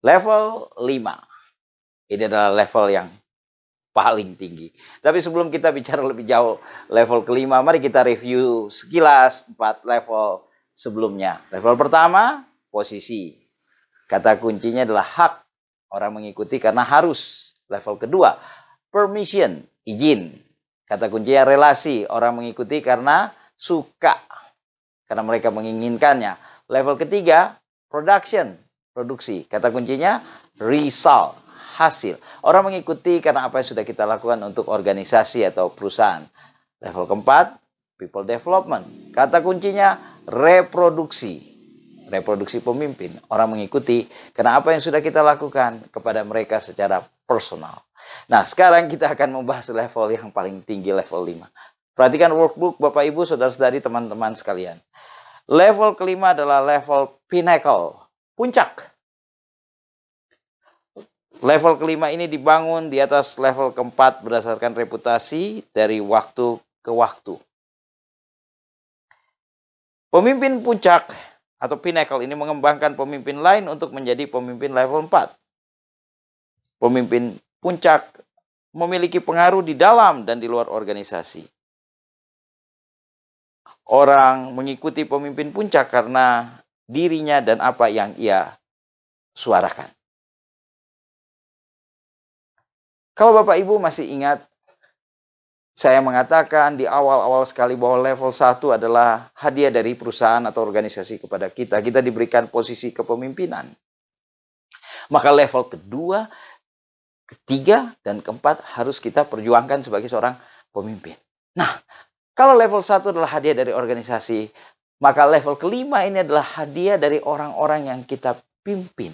Level 5. Ini adalah level yang paling tinggi. Tapi sebelum kita bicara lebih jauh level kelima, mari kita review sekilas 4 level sebelumnya. Level pertama, posisi. Kata kuncinya adalah hak. Orang mengikuti karena harus. Level kedua, permission, izin. Kata kuncinya relasi. Orang mengikuti karena suka. Karena mereka menginginkannya. Level ketiga, production, produksi. Kata kuncinya result, hasil. Orang mengikuti karena apa yang sudah kita lakukan untuk organisasi atau perusahaan. Level keempat, people development. Kata kuncinya reproduksi. Reproduksi pemimpin. Orang mengikuti karena apa yang sudah kita lakukan kepada mereka secara personal. Nah, sekarang kita akan membahas level yang paling tinggi, level 5. Perhatikan workbook Bapak Ibu, saudara-saudari, teman-teman sekalian. Level kelima adalah level pinnacle, puncak. Level kelima ini dibangun di atas level keempat berdasarkan reputasi dari waktu ke waktu. Pemimpin puncak atau pinnacle ini mengembangkan pemimpin lain untuk menjadi pemimpin level 4. Pemimpin puncak memiliki pengaruh di dalam dan di luar organisasi. Orang mengikuti pemimpin puncak karena dirinya dan apa yang ia suarakan. Kalau Bapak Ibu masih ingat, saya mengatakan di awal-awal sekali bahwa level 1 adalah hadiah dari perusahaan atau organisasi kepada kita. Kita diberikan posisi kepemimpinan. Maka level kedua, ketiga, dan keempat harus kita perjuangkan sebagai seorang pemimpin. Nah, kalau level 1 adalah hadiah dari organisasi, maka level kelima ini adalah hadiah dari orang-orang yang kita pimpin.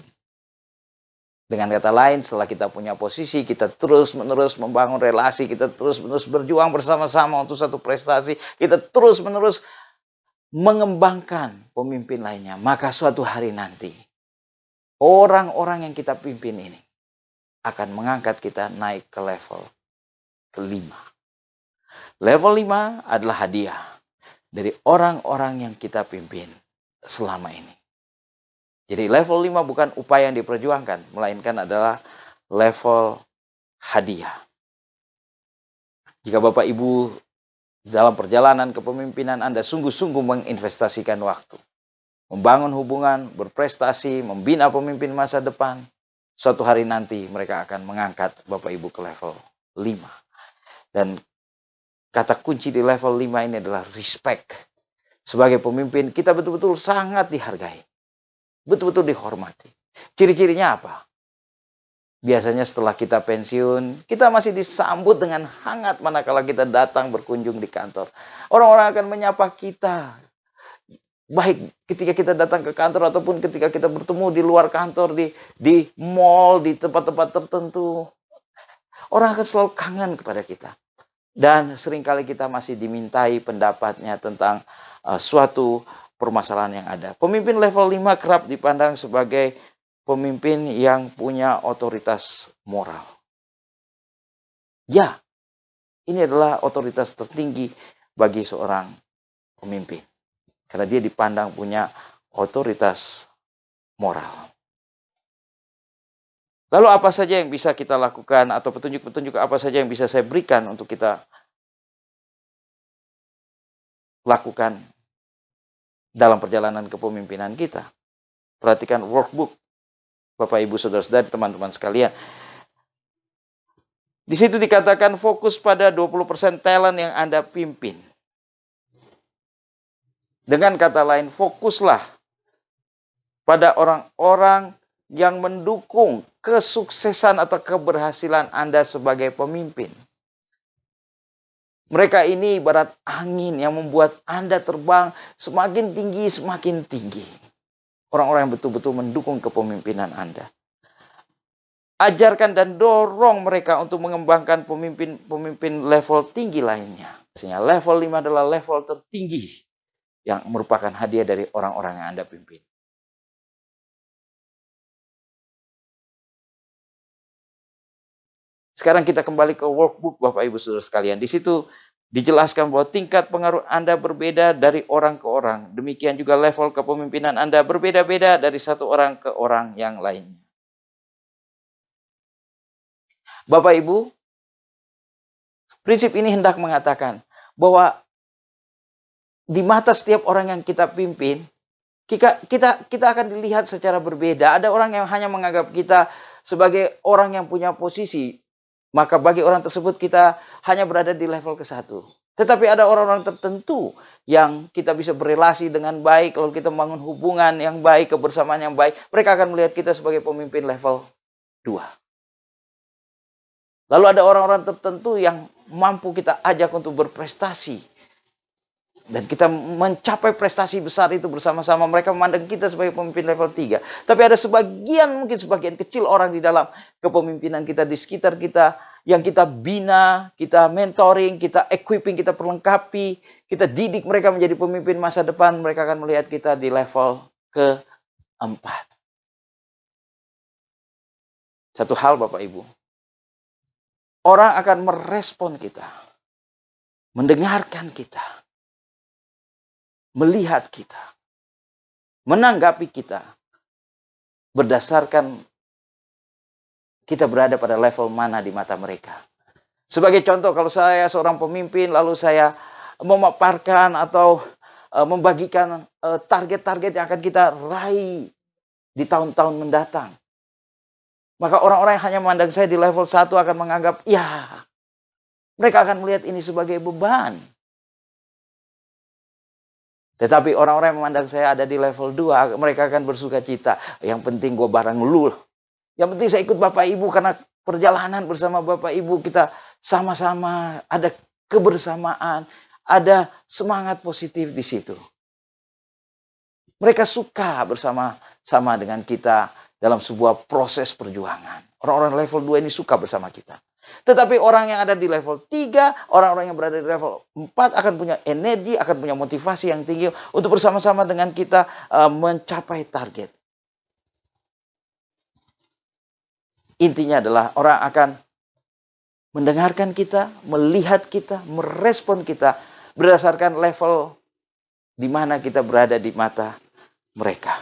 Dengan kata lain, setelah kita punya posisi, kita terus-menerus membangun relasi, kita terus-menerus berjuang bersama-sama untuk satu prestasi, kita terus-menerus mengembangkan pemimpin lainnya. Maka suatu hari nanti, orang-orang yang kita pimpin ini akan mengangkat kita naik ke level kelima. Level 5 adalah hadiah dari orang-orang yang kita pimpin selama ini. Jadi level 5 bukan upaya yang diperjuangkan, melainkan adalah level hadiah. Jika Bapak Ibu dalam perjalanan kepemimpinan Anda sungguh-sungguh menginvestasikan waktu, membangun hubungan, berprestasi, membina pemimpin masa depan, suatu hari nanti mereka akan mengangkat Bapak Ibu ke level 5. Dan kata kunci di level 5 ini adalah respect. Sebagai pemimpin, kita betul-betul sangat dihargai. Betul-betul dihormati. Ciri-cirinya apa? Biasanya setelah kita pensiun, kita masih disambut dengan hangat manakala kita datang berkunjung di kantor. Orang-orang akan menyapa kita. Baik ketika kita datang ke kantor ataupun ketika kita bertemu di luar kantor, di mall, di tempat-tempat tertentu. Orang akan selalu kangen kepada kita. Dan seringkali kita masih dimintai pendapatnya tentang suatu permasalahan yang ada. Pemimpin level 5 kerap dipandang sebagai pemimpin yang punya otoritas moral. Ya, ini adalah otoritas tertinggi bagi seorang pemimpin. Karena dia dipandang punya otoritas moral. Lalu apa saja yang bisa kita lakukan atau petunjuk-petunjuk apa saja yang bisa saya berikan untuk kita lakukan dalam perjalanan kepemimpinan kita. Perhatikan workbook Bapak Ibu Saudara-saudari teman-teman sekalian. Di situ dikatakan fokus pada 20% talent yang Anda pimpin. Dengan kata lain, fokuslah pada orang-orang yang mendukung kesuksesan atau keberhasilan Anda sebagai pemimpin. Mereka ini ibarat angin yang membuat Anda terbang semakin tinggi, semakin tinggi. Orang-orang yang betul-betul mendukung kepemimpinan Anda. Ajarkan dan dorong mereka untuk mengembangkan pemimpin level tinggi lainnya. Level 5 adalah level tertinggi yang merupakan hadiah dari orang-orang yang Anda pimpin. Sekarang kita kembali ke workbook Bapak Ibu Saudara sekalian. Di situ dijelaskan bahwa tingkat pengaruh Anda berbeda dari orang ke orang. Demikian juga level kepemimpinan Anda berbeda-beda dari satu orang ke orang yang lainnya. Bapak Ibu, prinsip ini hendak mengatakan bahwa di mata setiap orang yang kita pimpin, kita akan dilihat secara berbeda. Ada orang yang hanya menganggap kita sebagai orang yang punya posisi, maka bagi orang tersebut kita hanya berada di level ke-1. Tetapi ada orang-orang tertentu yang kita bisa berelasi dengan baik, lalu kita membangun hubungan yang baik, kebersamaan yang baik, mereka akan melihat kita sebagai pemimpin level 2. Lalu ada orang-orang tertentu yang mampu kita ajak untuk berprestasi. Dan kita mencapai prestasi besar itu bersama-sama. Mereka memandang kita sebagai pemimpin level 3. Tapi ada mungkin sebagian kecil orang di dalam kepemimpinan kita, di sekitar kita, yang kita bina, kita mentoring, kita equipping, kita perlengkapi, kita didik mereka menjadi pemimpin masa depan. Mereka akan melihat kita di level ke-4. Satu hal Bapak Ibu, orang akan merespon kita, mendengarkan kita, melihat kita, menanggapi kita, berdasarkan kita berada pada level mana di mata mereka. Sebagai contoh, kalau saya seorang pemimpin, lalu saya memaparkan atau membagikan target-target yang akan kita raih di tahun-tahun mendatang, maka orang-orang yang hanya memandang saya di level 1 akan menganggap, ya, mereka akan melihat ini sebagai beban. Tetapi orang-orang yang memandang saya ada di level 2, mereka akan bersuka cita. Yang penting gue bareng lu. Yang penting saya ikut Bapak Ibu, karena perjalanan bersama Bapak Ibu kita sama-sama ada kebersamaan, ada semangat positif di situ. Mereka suka bersama-sama dengan kita dalam sebuah proses perjuangan. Orang-orang level 2 ini suka bersama kita. Tetapi orang yang ada di level 3, orang-orang yang berada di level 4 akan punya energi, akan punya motivasi yang tinggi untuk bersama-sama dengan kita mencapai target. Intinya adalah orang akan mendengarkan kita, melihat kita, merespon kita berdasarkan level di mana kita berada di mata mereka.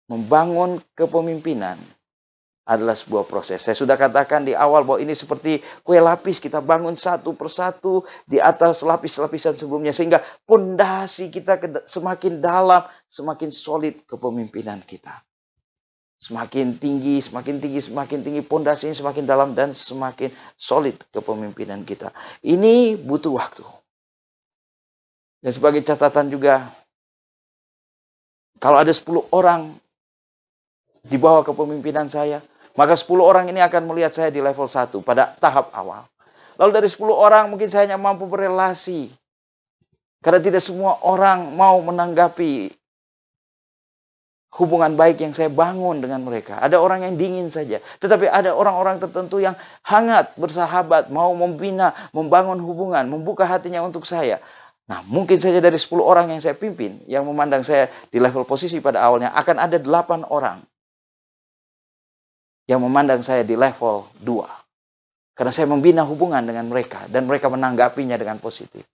Membangun kepemimpinan adalah sebuah proses. Saya sudah katakan di awal bahwa ini seperti kue lapis, kita bangun satu persatu di atas lapis-lapisan sebelumnya, sehingga pondasi kita semakin dalam, semakin solid kepemimpinan kita. Semakin tinggi, pondasinya semakin dalam dan semakin solid kepemimpinan kita. Ini butuh waktu. Dan sebagai catatan juga, kalau ada 10 orang di bawah kepemimpinan saya, maka 10 orang ini akan melihat saya di level 1 pada tahap awal. Lalu dari 10 orang mungkin saya hanya mampu berelasi, karena tidak semua orang mau menanggapi hubungan baik yang saya bangun dengan mereka. Ada orang yang dingin saja, tetapi ada orang-orang tertentu yang hangat, bersahabat, mau membina, membangun hubungan, membuka hatinya untuk saya. Nah, mungkin saja dari 10 orang yang saya pimpin, yang memandang saya di level posisi pada awalnya, akan ada 8 orang yang memandang saya di level 2. Karena saya membina hubungan dengan mereka, dan mereka menanggapinya dengan positif.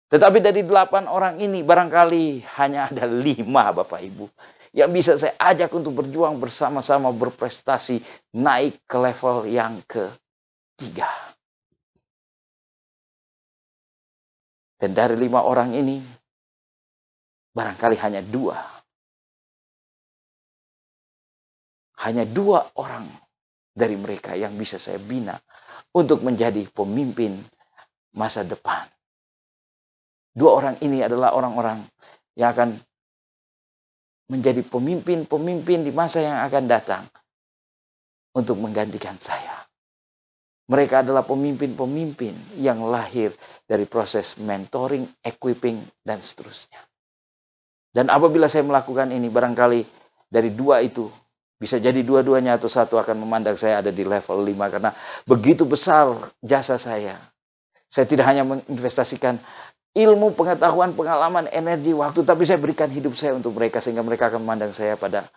Tetapi dari 8 orang ini, barangkali hanya ada 5 Bapak Ibu, yang bisa saya ajak untuk berjuang bersama-sama, berprestasi, naik ke level yang ke-3. Dan dari 5 orang ini, barangkali hanya 2. Hanya 2 orang dari mereka yang bisa saya bina untuk menjadi pemimpin masa depan. 2 orang ini adalah orang-orang yang akan menjadi pemimpin-pemimpin di masa yang akan datang untuk menggantikan saya. Mereka adalah pemimpin-pemimpin yang lahir dari proses mentoring, equipping, dan seterusnya. Dan apabila saya melakukan ini, barangkali dari 2 itu, bisa jadi dua-duanya atau satu akan memandang saya ada di level 5. Karena begitu besar jasa saya. Saya tidak hanya menginvestasikan ilmu, pengetahuan, pengalaman, energi, waktu, tapi saya berikan hidup saya untuk mereka, sehingga mereka akan memandang saya pada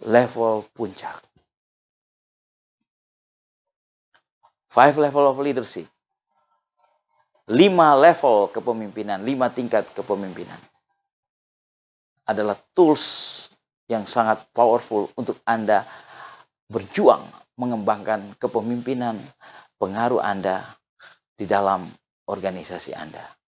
level puncak. 5 level of leadership. 5 level kepemimpinan, 5 tingkat kepemimpinan adalah tools yang sangat powerful untuk Anda berjuang mengembangkan kepemimpinan pengaruh Anda di dalam organisasi Anda.